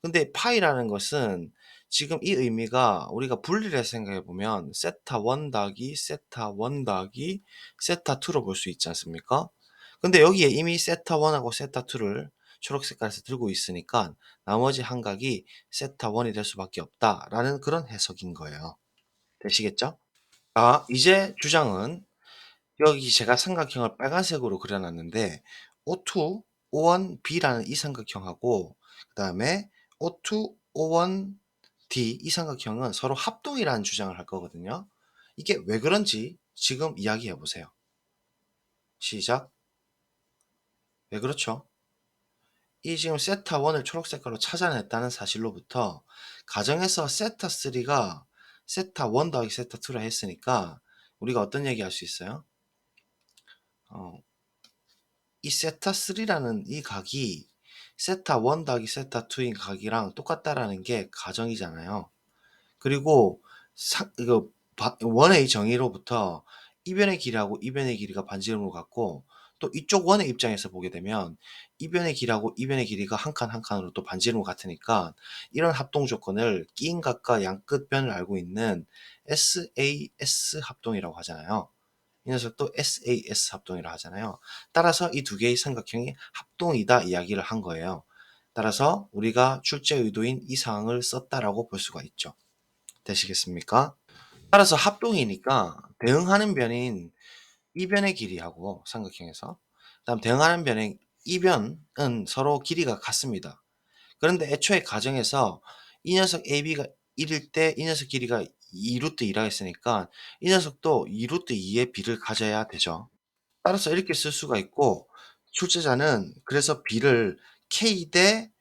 근데 파이라는 것은 지금 이 의미가 우리가 분리를 해서 생각해 보면 세타 1 더하기 세타 1 더하기 세타 2로 볼 수 있지 않습니까? 근데 여기에 이미 세타 1하고 세타 2를 초록 색깔에서 들고 있으니까 나머지 한 각이 세타 1이 될 수밖에 없다라는 그런 해석인 거예요. 되시겠죠? 아, 이제 주장은 여기 제가 삼각형을 빨간색으로 그려 놨는데 O2, O1B라는 이 삼각형하고 그다음에 O2, O1D 이 삼각형은 서로 합동이라는 주장을 할 거거든요. 이게 왜 그런지 지금 이야기해 보세요. 시작. 왜 그렇죠? 이 지금 세타 1을 초록색깔로 찾아냈다는 사실로부터 가정에서 세타 3가 세타 1 더하기 세타 2라 했으니까 우리가 어떤 얘기 할 수 있어요? 어, 이 세타 3라는 이 각이 세타 1 더하기 세타 2인 각이랑 똑같다라는 게 가정이잖아요. 그리고 이거 원의 정의로부터 이변의 길이하고 이변의 길이가 반지름으로 같고 또 이쪽 원의 입장에서 보게 되면 이변의 길이하고 이변의 길이가 한 칸 한 칸으로 또 반지름으로 같으니까 이런 합동 조건을 끼인 각과 양끝변을 알고 있는 SAS 합동이라고 하잖아요. 이 녀석도 SAS 합동이라 하잖아요. 따라서 이 두 개의 삼각형이 합동이다 이야기를 한 거예요. 따라서 우리가 출제 의도인 이 사항을 썼다라고 볼 수가 있죠. 되시겠습니까? 따라서 합동이니까 대응하는 변인 이변의 길이하고 삼각형에서 그다음 대응하는 변인 이변은 서로 길이가 같습니다. 그런데 애초에 가정에서 이 녀석 AB가 1일 때 이 녀석 길이가 2 루트 2라 했으니까 이 녀석도 2 루트 2의 B를 가져야 되죠. 따라서 이렇게 쓸 수가 있고 출제자는 그래서 B를 K 대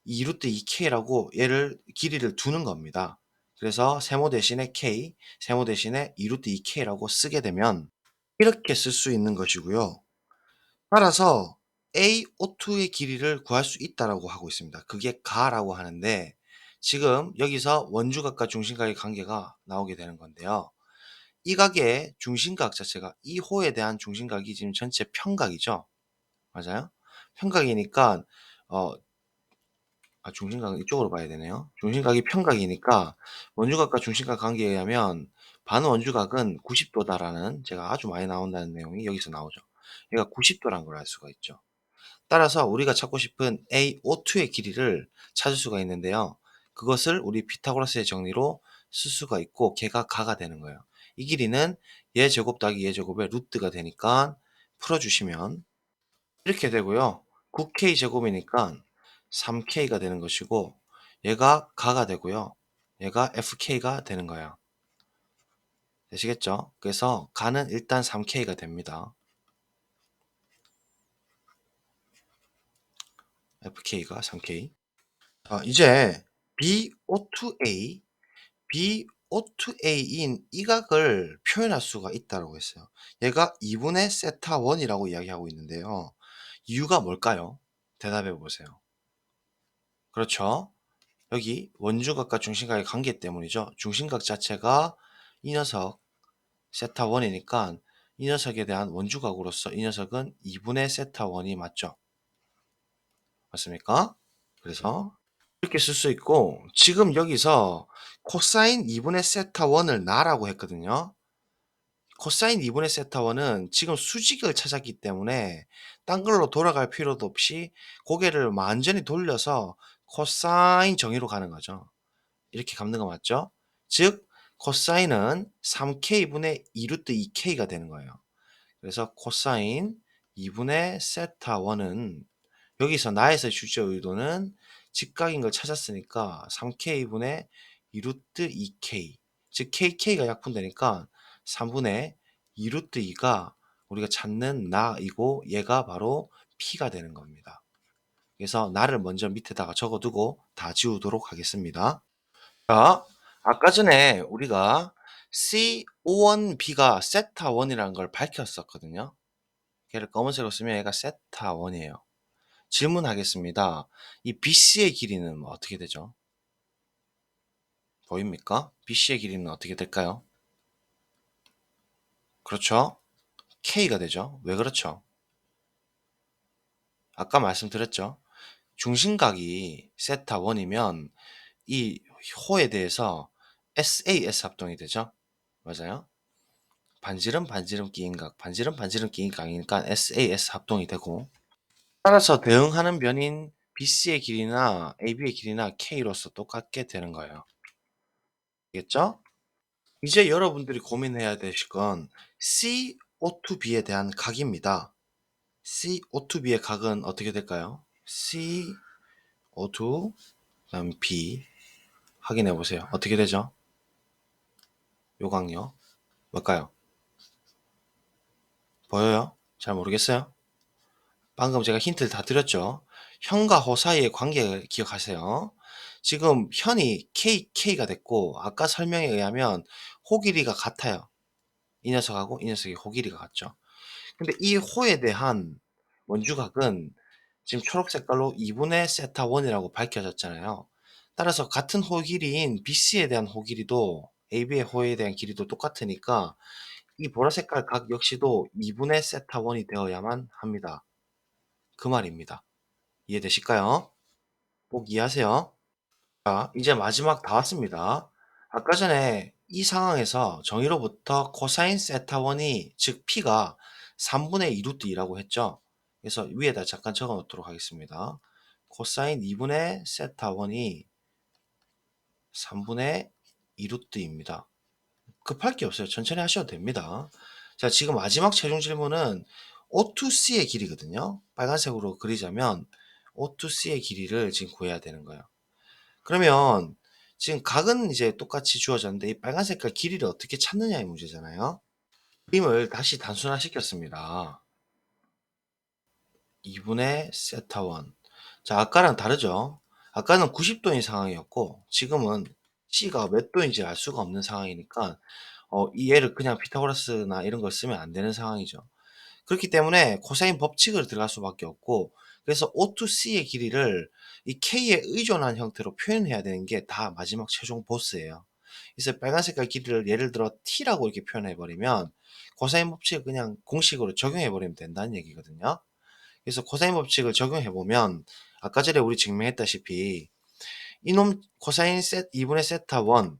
2 루트 2K라고 얘를 길이를 두는 겁니다. 그래서 세모 대신에 K, 세모 대신에 2 루트 2K라고 쓰게 되면 이렇게 쓸 수 있는 것이고요. 따라서 AO2의 길이를 구할 수 있다라고 하고 있습니다. 그게 가라고 하는데 지금 여기서 원주각과 중심각의 관계가 나오게 되는 건데요. 이 각의 중심각 자체가 이 호에 대한 중심각이 지금 전체 평각이죠. 맞아요? 평각이니까 어 중심각은 이쪽으로 봐야 되네요. 중심각이 평각이니까 원주각과 중심각 관계에 의하면 반원주각은 90도다라는 제가 아주 많이 나온다는 내용이 여기서 나오죠. 얘가 90도란 걸 알 수가 있죠. 따라서 우리가 찾고 싶은 AO2의 길이를 찾을 수가 있는데요. 그것을 우리 피타고라스의 정리로 쓸 수가 있고 걔가 가가 되는 거예요. 이 길이는 얘 제곱 더하기 얘 제곱의 루트가 되니까 풀어주시면 이렇게 되고요. 9K 제곱이니까 3K가 되는 것이고 얘가 가가 되고요. 얘가 FK가 되는 거예요. 되시겠죠? 그래서 가는 일단 3K가 됩니다. FK가 3K. 이제 BO2A, BO2A인 이 각을 표현할 수가 있다고 했어요. 얘가 2분의 세타 1이라고 이야기하고 있는데요. 이유가 뭘까요? 대답해 보세요. 그렇죠. 여기 원주각과 중심각의 관계 때문이죠. 중심각 자체가 이 녀석 세타 1이니까 이 녀석에 대한 원주각으로서 이 녀석은 2분의 세타 1이 맞죠. 맞습니까? 그래서 이렇게 쓸 수 있고 지금 여기서 코사인 2분의 세타 1을 나라고 했거든요. 코사인 2분의 세타 1은 지금 수직을 찾았기 때문에 딴 걸로 돌아갈 필요도 없이 고개를 완전히 돌려서 코사인 정의로 가는 거죠. 이렇게 갚는 거 맞죠? 즉 코사인은 3k분의 2 루트 2k가 되는 거예요. 그래서 코사인 2분의 세타 1은 여기서 나에서의 주제 의도는 직각인 걸 찾았으니까 3k분의 2 루트 2k 즉 kk가 약분되니까 3분의 2 루트 2가 우리가 찾는 나이고 얘가 바로 p가 되는 겁니다. 그래서 나를 먼저 밑에다가 적어두고 다 지우도록 하겠습니다. 자, 아까 전에 우리가 C51B가 세타 1이라는 걸 밝혔었거든요. 걔를 검은색으로 쓰면 얘가 세타 1이에요. 질문하겠습니다. 이 BC의 길이는 어떻게 되죠? 보입니까? BC의 길이는 어떻게 될까요? 그렇죠? K가 되죠. 왜 그렇죠? 아까 말씀드렸죠. 중심각이 세타 1이면 이 호에 대해서 SAS 합동이 되죠. 맞아요. 반지름 반지름 끼인각, 반지름 반지름 끼인각이니까 SAS 합동이 되고 따라서 대응하는 변인 BC의 길이나 AB의 길이나 K로서 똑같게 되는 거예요. 알겠죠? 이제 여러분들이 고민해야 되실 건 CO2B에 대한 각입니다. CO2B의 각은 어떻게 될까요? CO2 그다음 B 확인해 보세요. 어떻게 되죠? 요 각요. 뭘까요? 보여요? 잘 모르겠어요? 방금 제가 힌트를 다 드렸죠. 현과 호 사이의 관계 기억하세요. 지금 현이 KK가 됐고 아까 설명에 의하면 호 길이가 같아요. 이 녀석하고 이 녀석이 호 길이가 같죠. 근데 이 호에 대한 원주각은 지금 초록 색깔로 2분의 세타 1이라고 밝혀졌잖아요. 따라서 같은 호 길이인 BC에 대한 호 길이도 AB의 호에 대한 길이도 똑같으니까 이 보라색깔 각 역시도 2분의 세타 1이 되어야만 합니다. 그 말입니다. 이해되실까요? 꼭 이해하세요. 자, 이제 마지막 다 왔습니다. 아까 전에 이 상황에서 정의로부터 코사인 세타 1이 즉 P가 3분의 2 루트 2라고 했죠. 그래서 위에다 잠깐 적어 놓도록 하겠습니다. 코사인 2분의 세타 1이 3분의 2 루트 2입니다. 급할 게 없어요. 천천히 하셔도 됩니다. 자, 지금 마지막 최종 질문은 O2C의 길이거든요. 빨간색으로 그리자면 O2C의 길이를 지금 구해야 되는 거예요. 그러면 지금 각은 이제 똑같이 주어졌는데 이 빨간 색깔 길이를 어떻게 찾느냐의 문제잖아요. 그림을 다시 단순화시켰습니다. 2분의 세타 1. 자, 아까랑 다르죠? 아까는 90도인 상황이었고 지금은 C가 몇 도인지 알 수가 없는 상황이니까 이 얘를 그냥 피타고라스나 이런 걸 쓰면 안 되는 상황이죠. 그렇기 때문에 코사인 법칙을 들어갈 수밖에 없고 그래서 O2C의 길이를 이 K에 의존한 형태로 표현해야 되는 게 다 마지막 최종 보스예요. 그래서 빨간 색깔 길이를 예를 들어 T라고 이렇게 표현해 버리면 코사인 법칙을 그냥 공식으로 적용해 버리면 된다는 얘기거든요. 그래서 코사인 법칙을 적용해 보면 아까 전에 우리 증명했다시피 이놈 코사인 셋 2분의 세타 1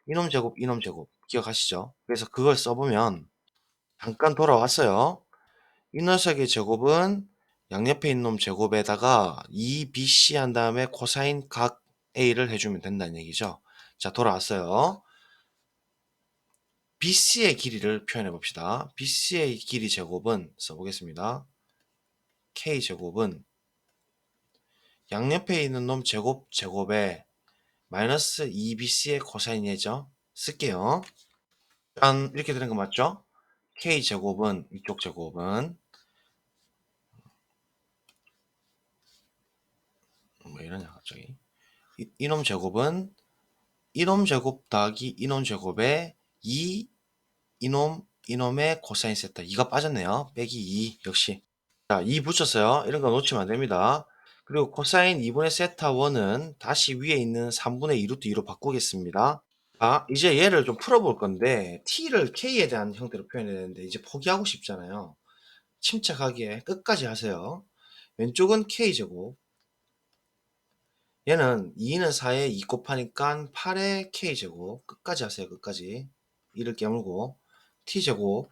이놈 제곱 이놈 제곱 기억하시죠? 그래서 그걸 써보면 잠깐 돌아왔어요. 이 녀석의 제곱은 양옆에 있는 놈 제곱에다가 2bc 한 다음에 코사인 각 a를 해주면 된다는 얘기죠. 자, 돌아왔어요. BC의 길이를 표현해 봅시다. BC의 길이 제곱은 써보겠습니다. K제곱은 양옆에 있는 놈 제곱에 마이너스 2BC의 코사인이죠. 쓸게요. 짠, 이렇게 되는 거 맞죠? K제곱은, 이쪽 제곱은 뭐 이러냐 갑자기. 이놈 제곱은 이놈 제곱 더하기 이놈 제곱에 2 이놈의 코사인 세타 2가 빠졌네요. 빼기 2 역시. 자, 2 붙였어요. 이런 거 놓치면 안 됩니다. 그리고 코사인 2분의 세타 1은 다시 위에 있는 3분의 2 루트 2로 바꾸겠습니다. 자, 이제 얘를 좀 풀어볼 건데 t를 k에 대한 형태로 표현해야 되는데 이제 포기하고 싶잖아요. 침착하게 끝까지 하세요. 왼쪽은 k제곱, 얘는 2는 4에 2 곱하니까 8의 k제곱, 끝까지 하세요. 끝까지 2를 깨물고 t제곱.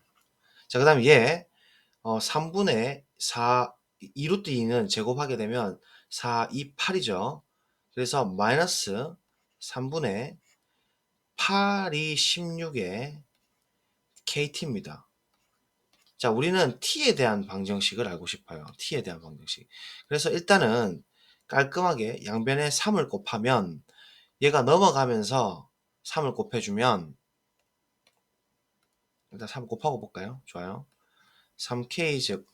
자, 그 다음에 얘 3분의 4 2루트 2는 제곱하게 되면 4, 2, 8이죠. 그래서 마이너스 3분의 8이 16의 kt입니다. 자, 우리는 t에 대한 방정식을 알고 싶어요. t에 대한 방정식. 그래서 일단은 깔끔하게 양변에 3을 곱하면 얘가 넘어가면서 3을 곱해주면 일단 3 곱하고 볼까요? 좋아요. 3k 제곱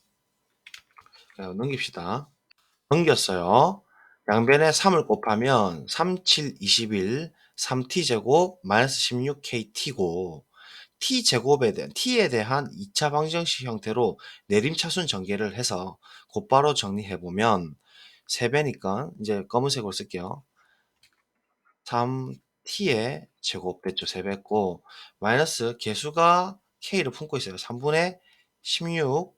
넘깁시다. 넘겼어요. 양변에 3을 곱하면 3, 7, 21, 3t제곱 마이너스 16kt고 t에 대한 2차 방정식 형태로 내림차순 전개를 해서 곧바로 정리해보면 3배니까 이제 검은색으로 쓸게요. 3t의 제곱 됐죠. 3배고 마이너스 개수가 k를 품고 있어요. 3분의 16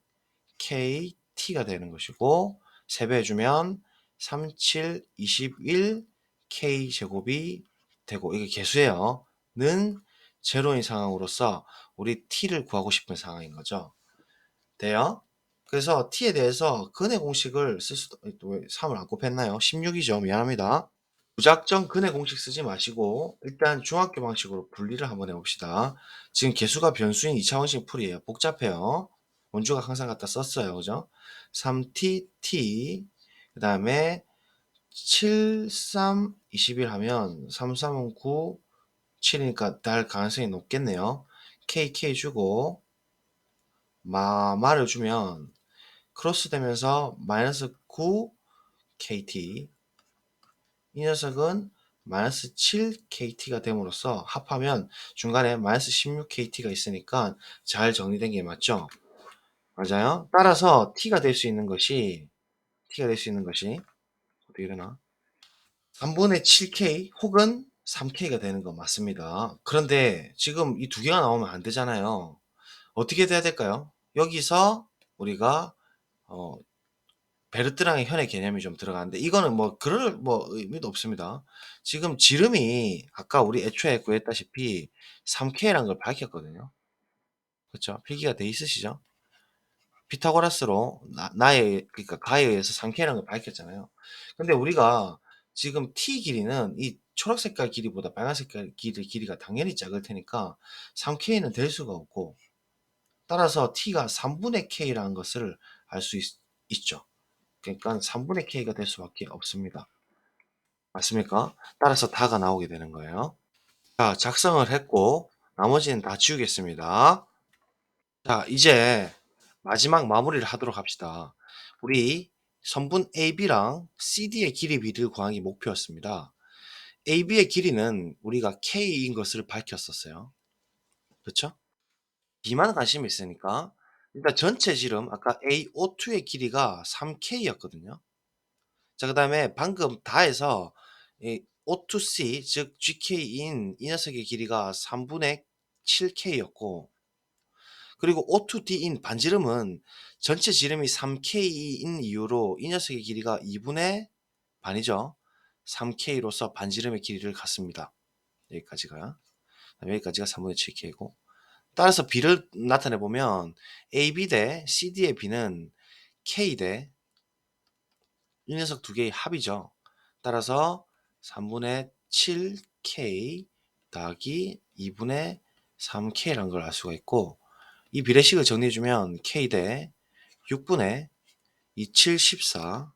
kt가 되는 것이고 3배 해주면 3, 7, 21 k제곱이 되고 이게 개수예요. 는 제로인 상황으로서 우리 t를 구하고 싶은 상황인 거죠. 돼요? 그래서 t에 대해서 근의 공식을 쓸 수도 왜 3을 안 곱했나요? 16이죠. 미안합니다. 무작정 근의 공식 쓰지 마시고 일단 중학교 방식으로 분리를 한번 해봅시다. 지금 개수가 변수인 2차 원식 풀이에요. 복잡해요. 원주가 항상 갖다 썼어요. 그죠? 3t, t 그 다음에 7, 3, 21 하면 3, 3은 9, 7이니까 날 가능성이 높겠네요. k 주고 마를 주면 크로스 되면서 마이너스 9 kt 이 녀석은 마이너스 7kt가 됨으로써 합하면 중간에 마이너스 16kt가 있으니까 잘 정리된 게 맞죠? 맞아요. 따라서 t가 될 수 있는 것이 어떻게 되나? 3분의 7k 혹은 3k가 되는 거 맞습니다. 그런데 지금 이 두 개가 나오면 안 되잖아요. 어떻게 돼야 될까요? 여기서 우리가 어, 베르트랑의 현의 개념이 좀 들어가는데 이거는 뭐 그럴 뭐 의미도 없습니다. 지금 지름이 아까 우리 애초에 구했다시피 3K라는 걸 밝혔거든요. 그렇죠? 필기가 돼 있으시죠? 피타고라스로 나의 그러니까 가에 의해서 3K라는 걸 밝혔잖아요. 근데 우리가 지금 T 길이는 이 초록 색깔 길이보다 빨간 색깔 길이가 당연히 작을 테니까 3K는 될 수가 없고 따라서 T가 3분의 K라는 것을 알 수 있죠. 그러니까 3분의 K가 될 수밖에 없습니다. 맞습니까? 따라서 다가 나오게 되는 거예요. 자, 작성을 했고 나머지는 다 지우겠습니다. 자, 이제 마지막 마무리를 하도록 합시다. 우리 선분 AB랑 CD의 길이 비를 구하기 목표였습니다. AB의 길이는 우리가 K인 것을 밝혔었어요. 그렇죠? B만 관심이 있으니까 일단 전체 지름 아까 AO2의 길이가 3K였거든요. 자, 그 다음에 방금 다해서 이 O2C 즉 GK인 이 녀석의 길이가 3분의 7K였고 그리고 O2D인 반지름은 전체 지름이 3K인 이유로 이 녀석의 길이가 2분의 반이죠. 3K로서 반지름의 길이를 갖습니다. 여기까지가 3분의 7K고 따라서 B를 나타내 보면 AB 대 CD의 B는 K 대 이 녀석 두 개의 합이죠. 따라서 3분의 7k 더하기 2분의 3k라는 걸 알 수가 있고, 이 비례식을 정리해주면 k 대 6분의 27, 14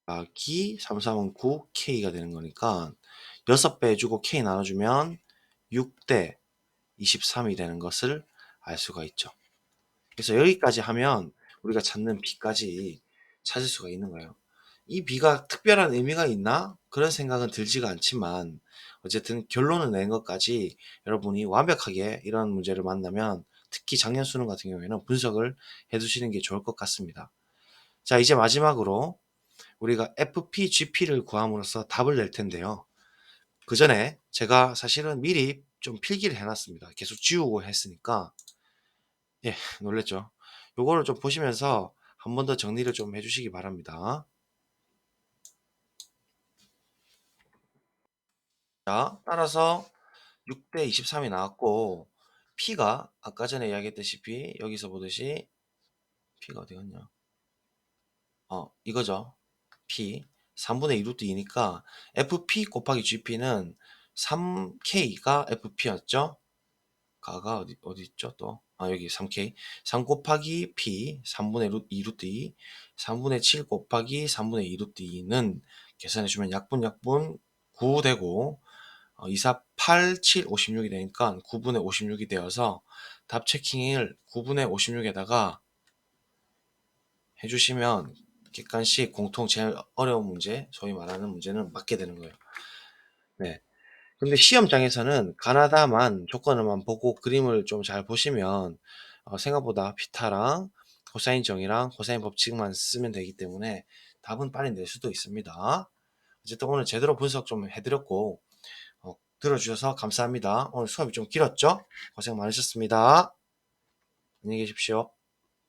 더하기 3, 3은 9, k가 되는 거니까 6배 해주고 k 나눠주면 6대 23이 되는 것을 알 수가 있죠. 그래서 여기까지 하면 우리가 찾는 b까지 찾을 수가 있는 거예요. 이 b가 특별한 의미가 있나? 그런 생각은 들지가 않지만 어쨌든 결론을 낸 것까지 여러분이 완벽하게 이런 문제를 만나면 특히 작년 수능 같은 경우에는 분석을 해 두시는 게 좋을 것 같습니다. 자, 이제 마지막으로 우리가 FP, GP를 구함으로써 답을 낼 텐데요. 그 전에 제가 사실은 미리 좀 필기를 해놨습니다. 계속 지우고 했으니까. 예, 놀랬죠. 요거를 좀 보시면서 한 번 더 정리를 좀 해주시기 바랍니다. 자, 따라서 6대 23이 나왔고, P가 아까 전에 이야기했다시피 여기서 보듯이 P가 어디 갔냐? 이거죠. P 3분의 2 루트 2니까 FP 곱하기 GP는 3K가 FP였죠. 가가 어디 있죠 또? 여기 3K. 3 곱하기 P 3분의 2 루트 2, 3분의 7 곱하기 3분의 2 루트 2는 계산해주면 약분 9 되고, 2, 4, 8, 7, 56이 되니까 9분의 56이 되어서 답 체킹을 9분의 56에다가 해주시면 객관식 공통 제일 어려운 문제, 소위 말하는 문제는 맞게 되는 거예요. 네. 근데 시험장에서는 가나다만 조건을만 보고 그림을 좀 잘 보시면 생각보다 피타랑 코사인 정의랑 코사인 법칙만 쓰면 되기 때문에 답은 빨리 낼 수도 있습니다. 어쨌든 오늘 제대로 분석 좀 해드렸고 들어주셔서 감사합니다. 오늘 수업이 좀 길었죠? 고생 많으셨습니다. 안녕히 계십시오.